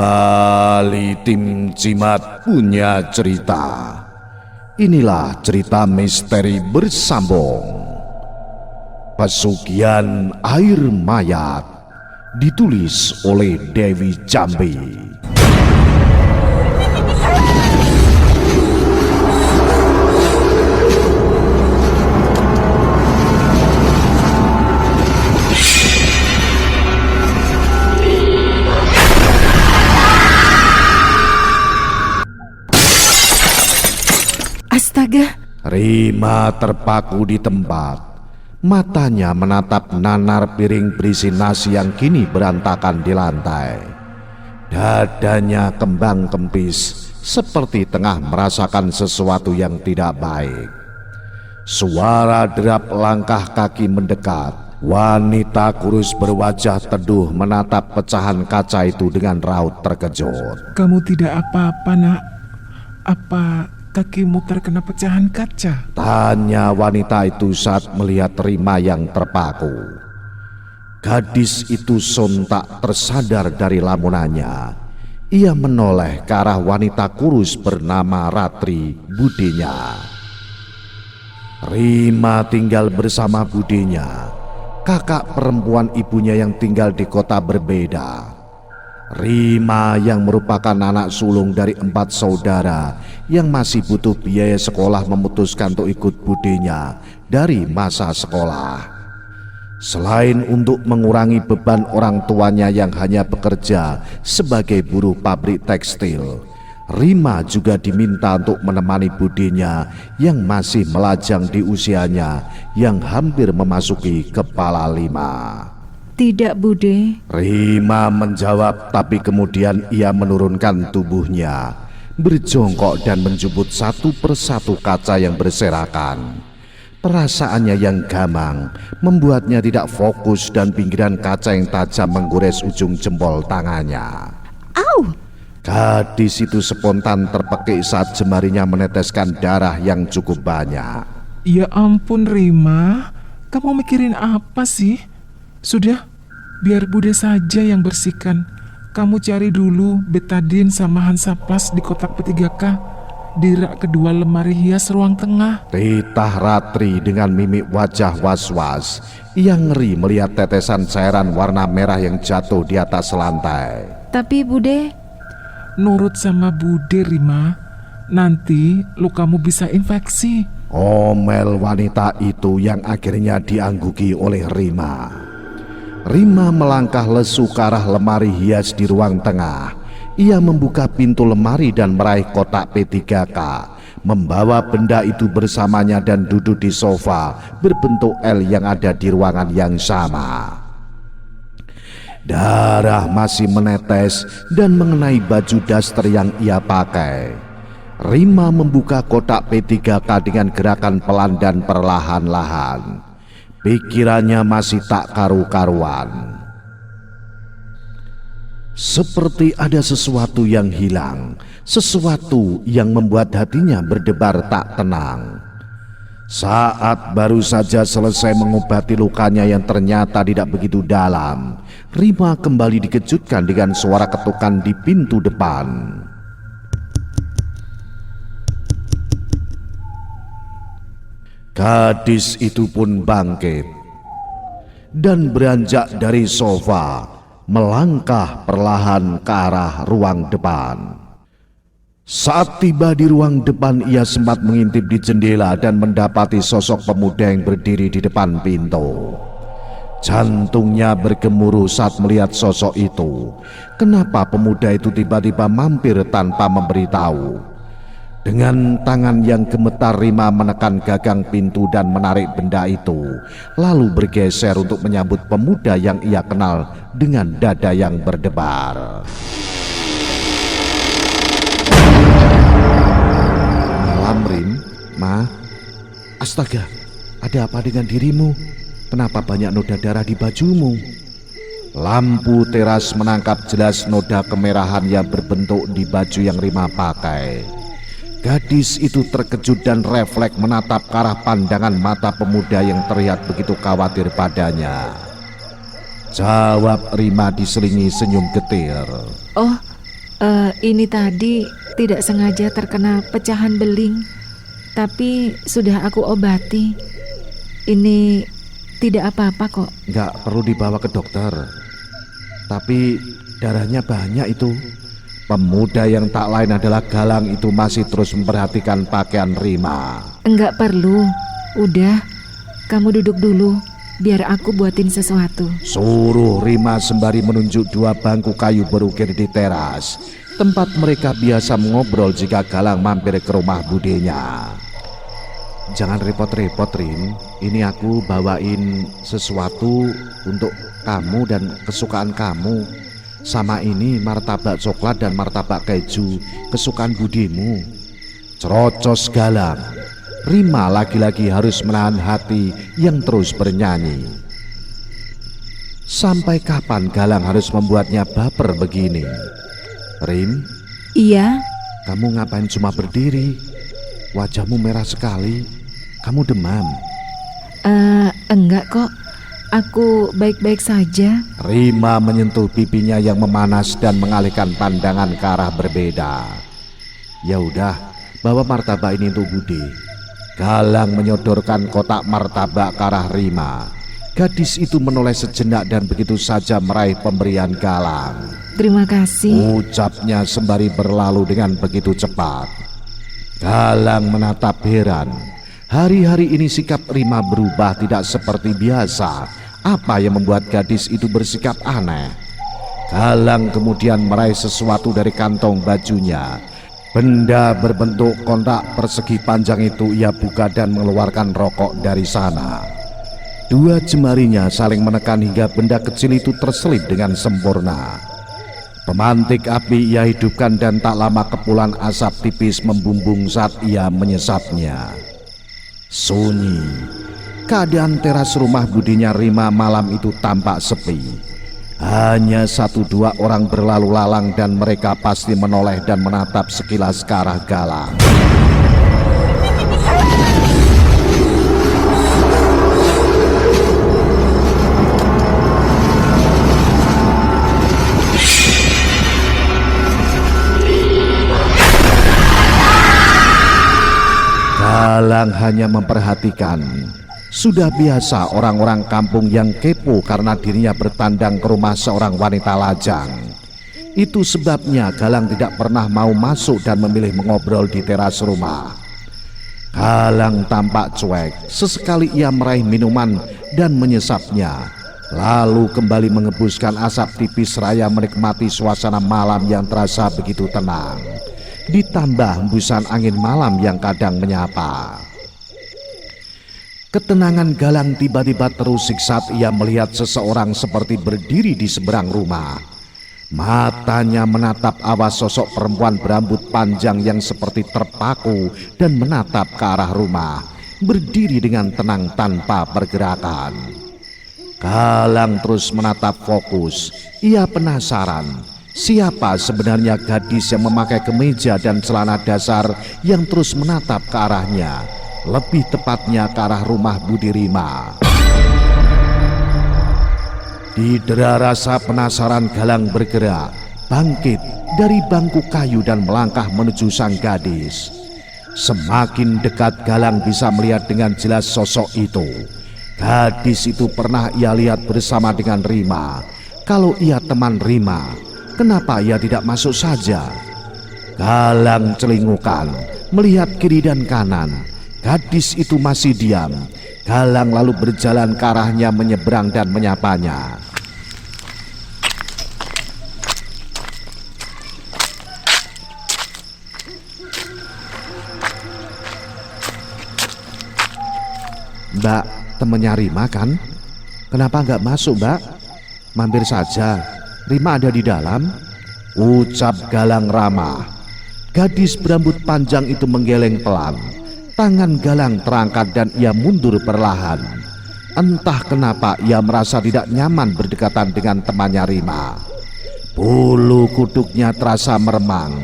Kembali tim Cimat punya cerita. Inilah cerita misteri bersambung. Pesugihan Air Mayat, ditulis oleh Dewi Jambi. Astaga! Rima terpaku di tempat. Matanya menatap nanar piring berisi nasi yang kini berantakan di lantai. Dadanya kembang kempis, seperti tengah merasakan sesuatu yang tidak baik. Suara derap langkah kaki mendekat. Wanita kurus berwajah teduh menatap pecahan kaca itu dengan raut terkejut. Kamu tidak apa-apa, nak? Apa kakimu terkena pecahan kaca? Tanya wanita itu saat melihat Rima yang terpaku. Gadis itu sontak tersadar dari lamunannya. Ia menoleh ke arah wanita kurus bernama Ratri, budinya. Rima tinggal bersama budinya, kakak perempuan ibunya yang tinggal di kota berbeda. Rima yang merupakan anak sulung dari 4 saudara yang masih butuh biaya sekolah memutuskan untuk ikut budinya dari masa sekolah. Selain untuk mengurangi beban orang tuanya yang hanya bekerja sebagai buruh pabrik tekstil, Rima juga diminta untuk menemani budinya yang masih melajang di usianya yang hampir memasuki kepala 5. Tidak, Bude. Rima menjawab, tapi kemudian ia menurunkan tubuhnya, berjongkok dan menjemput satu persatu kaca yang berserakan. Perasaannya yang gamang membuatnya tidak fokus dan pinggiran kaca yang tajam menggores ujung jempol tangannya. Au! Gadis itu spontan terpekik saat jemarinya meneteskan darah yang cukup banyak. Ya ampun, Rima, kamu mikirin apa sih? Sudah, biar Bude saja yang bersihkan. Kamu cari dulu betadin sama Hansaplast di kotak P3K di rak kedua lemari hias ruang tengah. Titah Ratri dengan mimik wajah was-was. Ia ngeri melihat tetesan cairan warna merah yang jatuh di atas lantai. Tapi Bude, Nurut sama Bude, Rima, nanti lukamu bisa infeksi. Omel wanita itu yang akhirnya diangguki oleh Rima. Rima melangkah lesu ke arah lemari hias di ruang tengah. Ia membuka pintu lemari dan meraih kotak P3K, membawa benda itu bersamanya dan duduk di sofa berbentuk L yang ada di ruangan yang sama. Darah masih menetes dan mengenai baju daster yang ia pakai. Rima membuka kotak P3K dengan gerakan pelan dan perlahan-lahan. Pikirannya masih tak karu-karuan. Seperti ada sesuatu yang hilang, sesuatu yang membuat hatinya berdebar tak tenang. Saat baru saja selesai mengobati lukanya yang ternyata tidak begitu dalam, Rima kembali dikejutkan dengan suara ketukan di pintu depan. Gadis itu pun bangkit dan beranjak dari sofa, melangkah perlahan ke arah ruang depan. Saat tiba di ruang depan, ia sempat mengintip di jendela dan mendapati sosok pemuda yang berdiri di depan pintu. Jantungnya bergemuruh saat melihat sosok itu. Kenapa pemuda itu tiba-tiba mampir tanpa memberitahu? Dengan tangan yang gemetar, Rima menekan gagang pintu dan menarik benda itu, lalu bergeser untuk menyambut pemuda yang ia kenal dengan dada yang berdebar. Malam, Rim. Ma. Astaga, ada apa dengan dirimu? Kenapa banyak noda darah di bajumu? Lampu teras menangkap jelas noda kemerahan yang berbentuk di baju yang Rima pakai. Gadis itu terkejut dan refleks menatap ke arah pandangan mata pemuda yang terlihat begitu khawatir padanya. Jawab Rima diselingi senyum getir. oh Ini tadi tidak sengaja terkena pecahan beling, tapi sudah aku obati. Ini tidak apa-apa kok. Nggak perlu dibawa ke dokter. Tapi darahnya banyak itu. Pemuda yang tak lain adalah Galang itu masih terus memperhatikan pakaian Rima. Enggak perlu. Udah, kamu duduk dulu, biar aku buatin sesuatu. Suruh Rima sembari menunjuk 2 bangku kayu berukir di teras, tempat mereka biasa mengobrol jika Galang mampir ke rumah budenya. Jangan repot-repot, Rim. Ini aku bawain sesuatu untuk kamu dan kesukaan kamu. Sama ini martabak coklat dan martabak keju kesukaan budimu. Cerocos Galang. Rima lagi-lagi harus menahan hati yang terus bernyanyi. Sampai kapan Galang harus membuatnya baper begini? Rim, Iya, kamu ngapain cuma berdiri? Wajahmu merah sekali. Kamu demam. enggak kok. Aku baik-baik saja. Rima menyentuh pipinya yang memanas dan mengalihkan pandangan ke arah berbeda. Ya udah, bawa martabak ini untuk Budi. Galang menyodorkan kotak martabak ke arah Rima. Gadis itu menoleh sejenak dan begitu saja meraih pemberian Galang. Terima kasih. Ucapnya sembari berlalu dengan begitu cepat. Galang menatap heran. Hari-hari ini sikap Rima berubah tidak seperti biasa. Apa yang membuat gadis itu bersikap aneh? Galang kemudian meraih sesuatu dari kantong bajunya. Benda berbentuk kotak persegi panjang itu ia buka dan mengeluarkan rokok dari sana. 2 jemarinya saling menekan hingga benda kecil itu terselip dengan sempurna. Pemantik api ia hidupkan dan tak lama kepulan asap tipis membumbung saat ia menyesapnya. Sunyi. Keadaan teras rumah budinya Rima malam itu tampak sepi. Hanya 1-2 orang berlalu lalang dan mereka pasti menoleh dan menatap sekilas ke arah Galang. Galang hanya memperhatikan. Sudah biasa orang-orang kampung yang kepo karena dirinya bertandang ke rumah seorang wanita lajang. Itu sebabnya Galang tidak pernah mau masuk dan memilih mengobrol di teras rumah. Galang tampak cuek. Sesekali ia meraih minuman dan menyesapnya. Lalu kembali mengebuskan asap tipis seraya menikmati suasana malam yang terasa begitu tenang. Ditambah hembusan angin malam yang kadang menyapa. Ketenangan Galang tiba-tiba terusik saat ia melihat seseorang seperti berdiri di seberang rumah. Matanya menatap awas sosok perempuan berambut panjang yang seperti terpaku dan menatap ke arah rumah, berdiri dengan tenang tanpa pergerakan. Galang terus menatap fokus. Ia penasaran, siapa sebenarnya gadis yang memakai kemeja dan celana dasar yang terus menatap ke arahnya. Lebih tepatnya ke arah rumah Budi Rima. Didera rasa penasaran Galang bergerak, bangkit dari bangku kayu dan melangkah menuju sang gadis. Semakin dekat Galang bisa melihat dengan jelas sosok itu. Gadis itu pernah ia lihat bersama dengan Rima. Kalau ia teman Rima, kenapa ia tidak masuk saja? Galang celingukan, melihat kiri dan kanan. Gadis itu masih diam. Galang lalu berjalan ke arahnya menyeberang dan menyapanya. Mbak, temennya Rima kan? Kenapa nggak masuk, Mbak? Mampir saja, Rima ada di dalam. Ucap Galang ramah. Gadis berambut panjang itu menggeleng pelan. Tangan Galang terangkat dan ia mundur perlahan. Entah kenapa ia merasa tidak nyaman berdekatan dengan temannya Rima. Bulu kuduknya terasa meremang.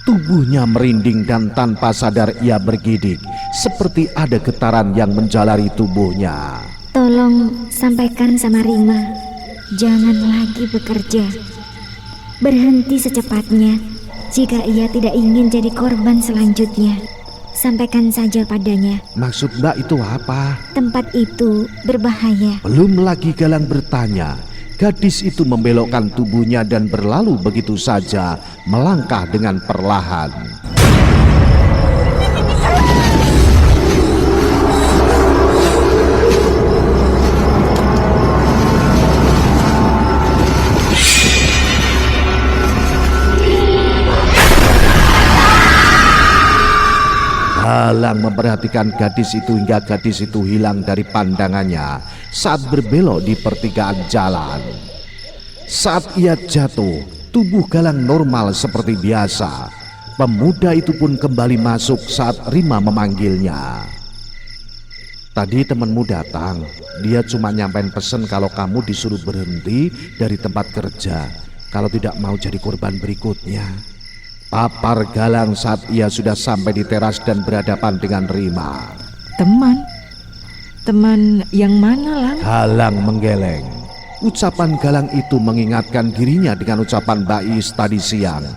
Tubuhnya merinding dan tanpa sadar ia bergidik. Seperti ada getaran yang menjalari tubuhnya. Tolong sampaikan sama Rima, jangan lagi bekerja. Berhenti secepatnya. Jika ia tidak ingin jadi korban selanjutnya, sampaikan saja padanya. Maksud Mbak itu apa? Tempat itu berbahaya. Belum lagi Galang bertanya, gadis itu membelokkan tubuhnya dan berlalu begitu saja, melangkah dengan perlahan. Galang memperhatikan gadis itu hingga gadis itu hilang dari pandangannya saat berbelok di pertigaan jalan. Saat ia jatuh, tubuh Galang normal seperti biasa. Pemuda itu pun kembali masuk saat Rima memanggilnya. Tadi temanmu datang, dia cuma nyampein pesan kalau kamu disuruh berhenti dari tempat kerja kalau tidak mau jadi korban berikutnya. Papar Galang saat ia sudah sampai di teras dan berhadapan dengan Rima. Teman? Teman yang mana, Lang? Galang menggeleng. Ucapan Galang itu mengingatkan dirinya dengan ucapan Bais tadi siang.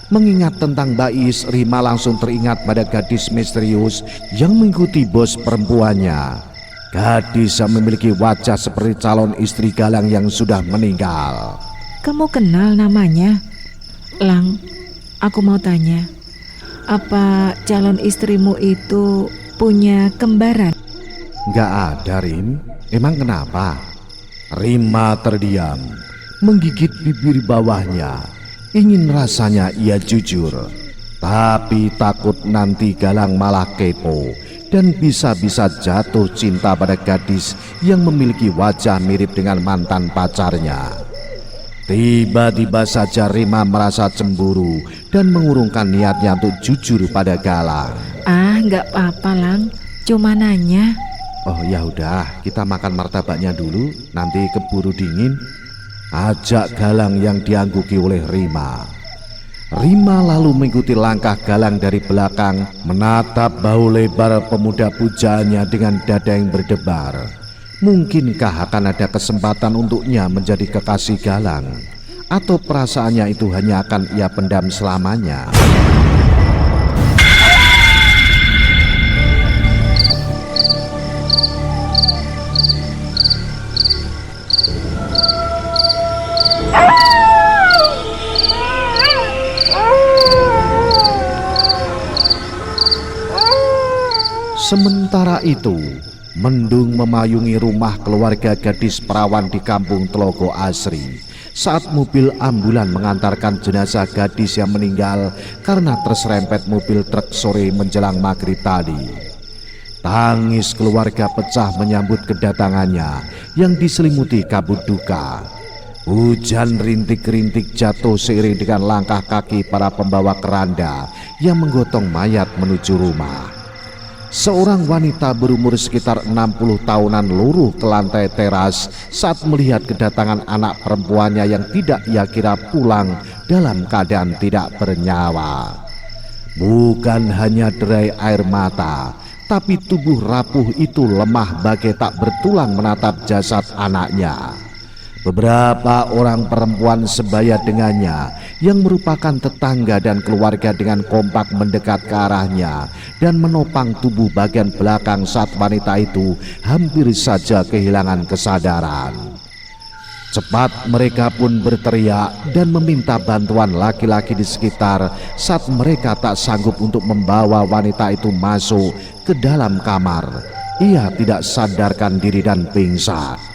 Mengingat tentang Bais, Rima langsung teringat pada gadis misterius yang mengikuti bos perempuannya. Gadis yang memiliki wajah seperti calon istri Galang yang sudah meninggal. Kamu kenal namanya? Lang, aku mau tanya, apa calon istrimu itu punya kembaran? Nggak ada, Rim. Emang kenapa? Rima terdiam, menggigit bibir bawahnya. Ingin rasanya ia jujur, tapi takut nanti Galang malah kepo dan bisa-bisa jatuh cinta pada gadis yang memiliki wajah mirip dengan mantan pacarnya. Tiba-tiba saja Rima merasa cemburu dan mengurungkan niatnya untuk jujur pada Galang. Ah, nggak apa-apa, Lang. Cuma nanya. Oh ya udah, kita makan martabaknya dulu, nanti keburu dingin. Ajak Galang yang diangguki oleh Rima. Rima lalu mengikuti langkah Galang dari belakang, menatap bahu lebar pemuda pujaannya dengan dada yang berdebar. Mungkinkah akan ada kesempatan untuknya menjadi kekasih Galang? Atau perasaannya itu hanya akan ia pendam selamanya? Sementara itu, mendung memayungi rumah keluarga gadis perawan di kampung Tlogo Asri saat mobil ambulan mengantarkan jenazah gadis yang meninggal karena terserempet mobil truk sore menjelang maghrib tadi. Tangis keluarga pecah menyambut kedatangannya yang diselimuti kabut duka. Hujan rintik-rintik jatuh seiring dengan langkah kaki para pembawa keranda yang menggotong mayat menuju rumah. Seorang wanita berumur sekitar 60 tahunan luruh ke lantai teras saat melihat kedatangan anak perempuannya yang tidak ia kira pulang dalam keadaan tidak bernyawa. Bukan hanya derai air mata, tapi tubuh rapuh itu lemah bagai tak bertulang menatap jasad anaknya. Beberapa orang perempuan sebaya dengannya yang merupakan tetangga dan keluarga dengan kompak mendekat ke arahnya dan menopang tubuh bagian belakang saat wanita itu hampir saja kehilangan kesadaran. Cepat mereka pun berteriak dan meminta bantuan laki-laki di sekitar saat mereka tak sanggup untuk membawa wanita itu masuk ke dalam kamar. Ia tidak sadarkan diri dan pingsan.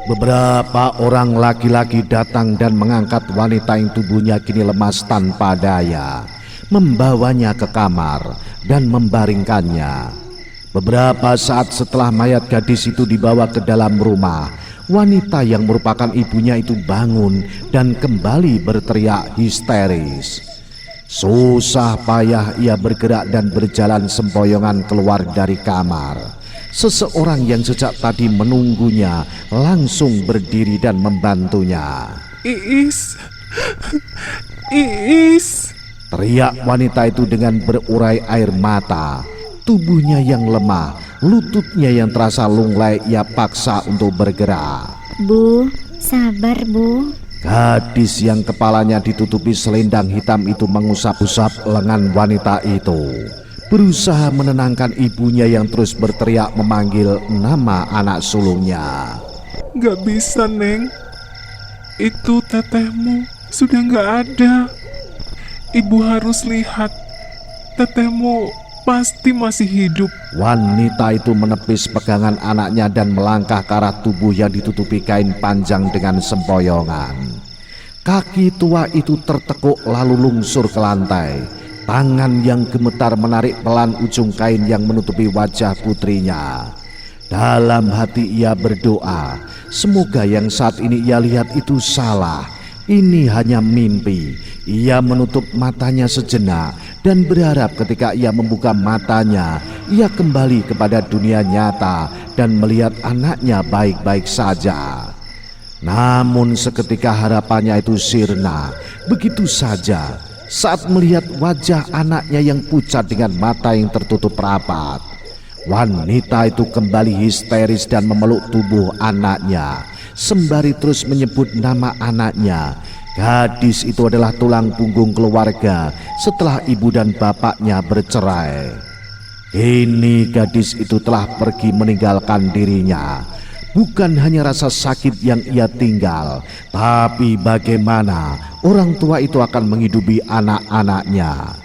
Beberapa orang laki-laki datang dan mengangkat wanita yang tubuhnya kini lemas tanpa daya, membawanya ke kamar dan membaringkannya. Beberapa saat setelah mayat gadis itu dibawa ke dalam rumah, wanita yang merupakan ibunya itu bangun dan kembali berteriak histeris. Susah payah ia bergerak dan berjalan sempoyongan keluar dari kamar. Seseorang yang sejak tadi menunggunya langsung berdiri dan membantunya. Iis, Iis, teriak wanita itu dengan berurai air mata. Tubuhnya yang lemah, lututnya yang terasa lunglai ia paksa untuk bergerak. Bu, sabar Bu. Gadis yang kepalanya ditutupi selendang hitam itu mengusap-usap lengan wanita itu, berusaha menenangkan ibunya yang terus berteriak memanggil nama anak sulungnya. Gak bisa, Neng. Itu tetehmu sudah gak ada. Ibu harus lihat. Tetehmu pasti masih hidup. Wanita itu menepis pegangan anaknya dan melangkah ke arah tubuh yang ditutupi kain panjang dengan sempoyongan. Kaki tua itu tertekuk lalu lungsur ke lantai. Tangan yang gemetar menarik pelan ujung kain yang menutupi wajah putrinya. Dalam hati ia berdoa, semoga yang saat ini ia lihat itu salah. Ini hanya mimpi. Ia menutup matanya sejenak dan berharap ketika ia membuka matanya, ia kembali kepada dunia nyata dan melihat anaknya baik-baik saja. Namun seketika harapannya itu sirna begitu saja saat melihat wajah anaknya yang pucat dengan mata yang tertutup rapat. Wanita itu kembali histeris dan memeluk tubuh anaknya sembari terus menyebut nama anaknya. Gadis itu adalah tulang punggung keluarga setelah ibu dan bapaknya bercerai. Kini gadis itu telah pergi meninggalkan dirinya. Bukan hanya rasa sakit yang ia tinggal, tapi bagaimana orang tua itu akan menghidupi anak-anaknya.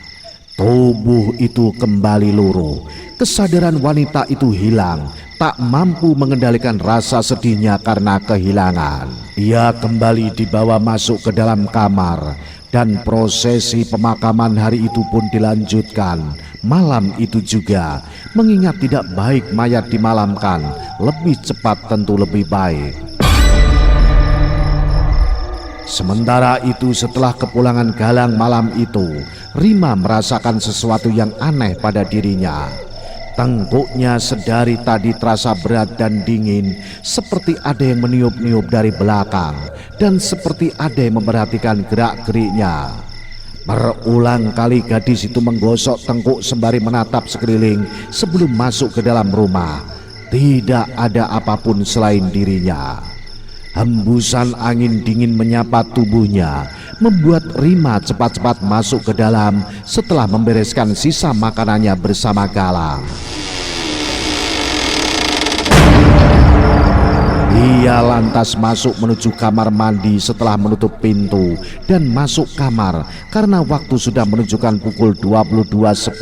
Tubuh itu kembali luruh. Kesadaran wanita itu hilang, tak mampu mengendalikan rasa sedihnya karena kehilangan. Ia kembali dibawa masuk ke dalam kamar dan prosesi pemakaman hari itu pun dilanjutkan. Malam itu juga, mengingat tidak baik mayat dimalamkan, lebih cepat tentu lebih baik. Sementara itu setelah kepulangan Galang malam itu, Rima merasakan sesuatu yang aneh pada dirinya. Tengkuknya sedari tadi terasa berat dan dingin, seperti ada yang meniup-niup dari belakang, dan seperti ada yang memperhatikan gerak-geriknya. Berulang kali gadis itu menggosok tengkuk sembari menatap sekeliling sebelum masuk ke dalam rumah. Tidak ada apapun selain dirinya. Hembusan angin dingin menyapa tubuhnya, membuat Rima cepat-cepat masuk ke dalam setelah membereskan sisa makanannya bersama Galang. Ia lantas masuk menuju kamar mandi setelah menutup pintu dan masuk kamar karena waktu sudah menunjukkan pukul 22.10.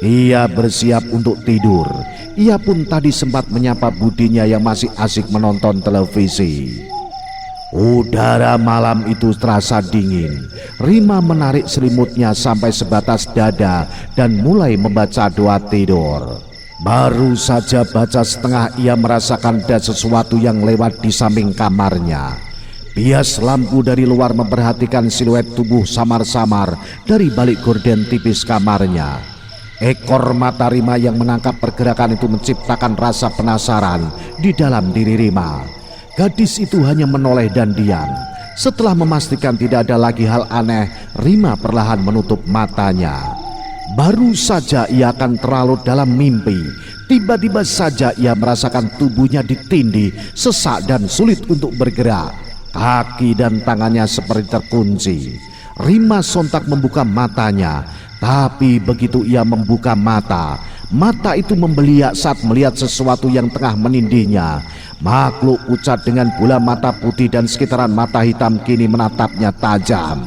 Ia bersiap untuk tidur. Ia pun tadi sempat menyapa budinya yang masih asik menonton televisi. Udara malam itu terasa dingin. Rima menarik selimutnya sampai sebatas dada dan mulai membaca doa tidur. Baru saja baca setengah ia merasakan ada sesuatu yang lewat di samping kamarnya. Bias lampu dari luar memperhatikan siluet tubuh samar-samar dari balik gorden tipis kamarnya. Ekor mata Rima yang menangkap pergerakan itu menciptakan rasa penasaran di dalam diri Rima. Gadis itu hanya menoleh dan diam. Setelah memastikan tidak ada lagi hal aneh, Rima perlahan menutup matanya. Baru saja ia akan terlalu dalam mimpi, tiba-tiba saja ia merasakan tubuhnya ditindih, sesak dan sulit untuk bergerak. Kaki dan tangannya seperti terkunci. Rima sontak membuka matanya, tapi begitu ia membuka mata, mata itu membeliak saat melihat sesuatu yang tengah menindihnya. Makhluk pucat dengan bola mata putih dan sekitaran mata hitam kini menatapnya tajam.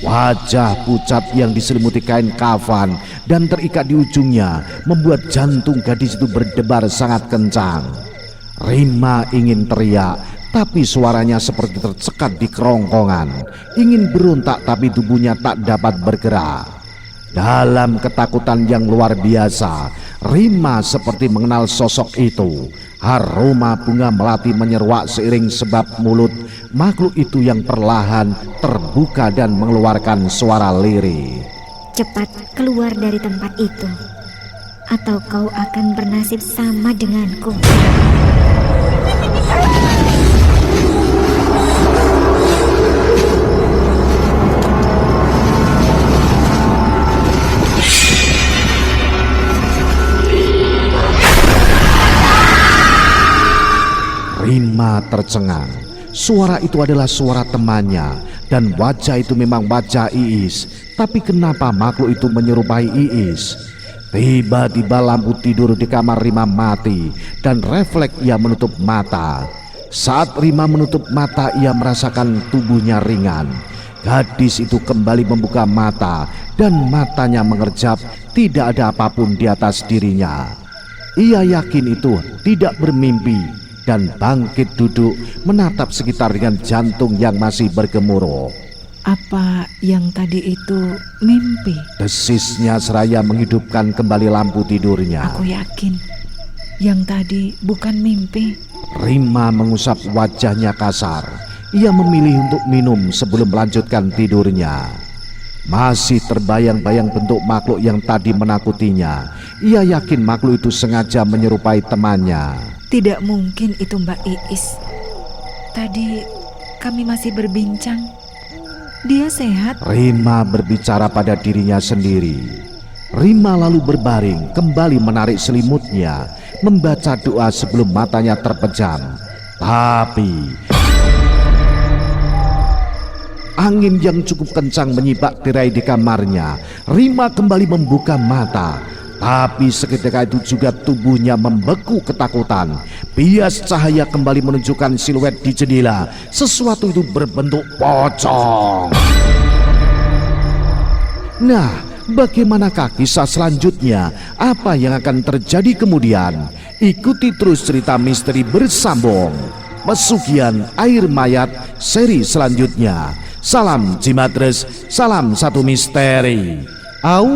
Wajah pucat yang diselimuti kain kafan dan terikat di ujungnya membuat jantung gadis itu berdebar sangat kencang. Rima ingin teriak, tapi suaranya seperti tercekat di kerongkongan. Ingin berontak tapi tubuhnya tak dapat bergerak. Dalam ketakutan yang luar biasa, Rima seperti mengenal sosok itu. Aroma bunga melati menyeruak seiring sebab mulut makhluk itu yang perlahan terbuka dan mengeluarkan suara lirih. Cepat keluar dari tempat itu, atau kau akan bernasib sama denganku. Rima tercengang. Suara itu adalah suara temannya dan wajah itu memang wajah Iis. Tapi kenapa makhluk itu menyerupai Iis? Tiba-tiba lampu tidur di kamar Rima mati dan refleks ia menutup mata. Saat Rima menutup mata, ia merasakan tubuhnya ringan. Gadis itu kembali membuka mata dan matanya mengerjap, tidak ada apapun di atas dirinya. Ia yakin itu tidak bermimpi dan bangkit duduk menatap sekitar dengan jantung yang masih bergemuruh. Apa yang tadi itu mimpi? Desisnya seraya menghidupkan kembali lampu tidurnya. Aku yakin yang tadi bukan mimpi. Rima mengusap wajahnya kasar. Ia memilih untuk minum sebelum melanjutkan tidurnya. Masih terbayang-bayang bentuk makhluk yang tadi menakutinya. Ia yakin makhluk itu sengaja menyerupai temannya. Tidak mungkin itu Mbak Iis. Tadi kami masih berbincang. Dia sehat. Rima berbicara pada dirinya sendiri. Rima lalu berbaring, kembali menarik selimutnya, membaca doa sebelum matanya terpejam. Tapi angin yang cukup kencang menyibak tirai di kamarnya. Rima kembali membuka mata, tapi seketika itu juga tubuhnya membeku ketakutan. Bias cahaya kembali menunjukkan siluet di jendela. Sesuatu itu berbentuk pocong. Nah, bagaimanakah kisah selanjutnya? Apa yang akan terjadi kemudian? Ikuti terus cerita misteri bersambung Pesugihan Air Mayat seri selanjutnya. Salam Jimatres, salam satu misteri. Au.